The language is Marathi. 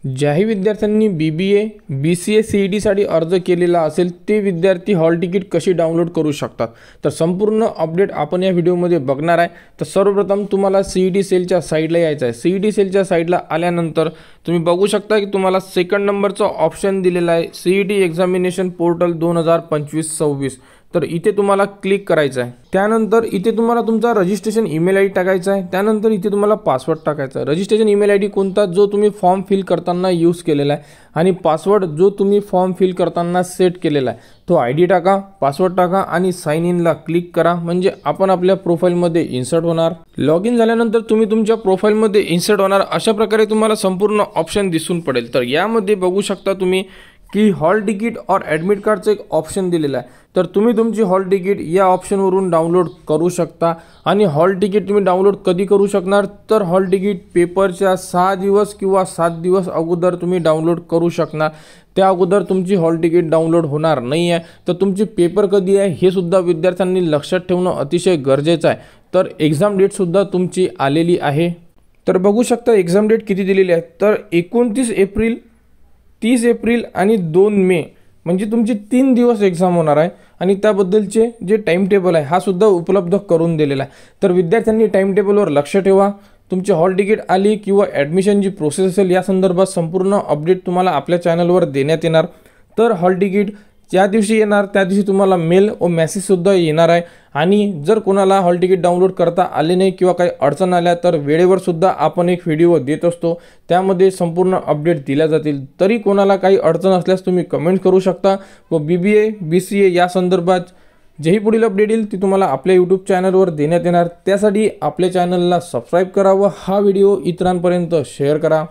ज्याही विद्यार्थ्यांनी BBA BCA CET अर्ज केलेला असेल ते विद्यार्थी हॉल तिकीट कशी डाउनलोड करू शकतात, तर संपूर्ण अपडेट आपण या व्हिडिओमध्ये बघणार आहे। तर सर्वप्रथम तुम्हाला CET सेलच्या साईडला यायचं आहे। CET सेलच्या साईडला आल्यानंतर तुम्ही बघू शकता की तुम्हाला सेकंड नंबरचा ऑप्शन दिलेला आहे CET एक्झामिनेशन पोर्टल 2025-26। तर इथे तुम्हाला क्लिक करायचं आहे। त्यानंतर इथे तुम्हाला तुमचा रजिस्ट्रेशन ईमेल आयडी टाकायचा आहे। त्यानंतर इथे तुम्हाला पासवर्ड टाकायचा आहे। रजिस्ट्रेशन ईमेल आयडी कोणता जो तुम्ही फॉर्म फिल करताना यूज केलेला आहे आणि पासवर्ड जो तुम्ही फॉर्म फिल करताना सेट केलेला आहे तो आयडी टाका, पासवर्ड टाका आणि साइन इनला क्लिक करा, म्हणजे आपण आपल्या प्रोफाइलमध्ये इन्सर्ट होणार। लॉग इन झाल्यानंतर तुम्ही तुमच्या प्रोफाइलमध्ये इन्सर्ट होणार। अशा प्रकारे तुम्हाला संपूर्ण ऑप्शन दिसून पडेल। तर यामध्ये बघू शकता तुम्ही की हॉल तिकीट और ॲडमिट कार्डचं एक ऑप्शन दिलेला आहे। तर तुम्ही तुमची हॉल तिकीट या ऑप्शनवरून डाउनलोड करू शकता। आणि हॉल तिकीट तुम्ही डाउनलोड कधी करू शकणार, तर हॉल तिकीट पेपरच्या 6 दिवस किंवा 7 दिवस अगोदर तुम्ही डाउनलोड करू शकणार। त्या अगोदर तुमची हॉल तिकीट डाउनलोड होणार नाही आहे। तर तुमची पेपर कधी आहे हे सुद्धा विद्यार्थ्यांनी लक्षात ठेवणं अतिशय गरजेचं आहे। तर एक्झाम डेट सुद्धा तुमची आलेली आहे। तर बघू शकता एक्झाम डेट किती दिलेली आहे, तर 29 एप्रिल, 30 एप्रिल आणि 2 मे म्हणजे तुमची 3 दिवस एक्झाम होणार आहे। आणि त्याबद्दलचे जे टाइम टेबल आहे हा सुद्धा उपलब्ध करून दिलेला आहे। तर विद्यार्थ्यांनी टाइम टेबलवर लक्ष ठेवा। तुमची हॉल तिकीट आली किंवा ॲडमिशन जी प्रोसेस असेल या संदर्भात संपूर्ण अपडेट तुम्हाला आपल्या चॅनलवर देण्यात येणार। तर हॉल तिकीट ज्या दिवशी येणार त्या दिवशी तुम्हाला मेल व मेसेज सुद्धा येणार आहे। आणि जर कोणाला हॉल तिकीट डाउनलोड करता आले नाही किंवा काही अडचण आल्या तर वेळेवर सुद्धा आपण एक व्हिडिओ देत असतो, त्यामध्ये संपूर्ण अपडेट दिल्या जातील। तरी कोणाला काही अडचण असल्यास तुम्ही कमेंट करू शकता व BBA BCA या संदर्भात जेही पुढील अपडेट येईल ती तुम्हाला आपल्या यूट्यूब चॅनलवर देण्यात येणार। त्यासाठी आपल्या चॅनलला सबस्क्राईब करा व हा व्हिडिओ इतरांपर्यंत शेअर करा।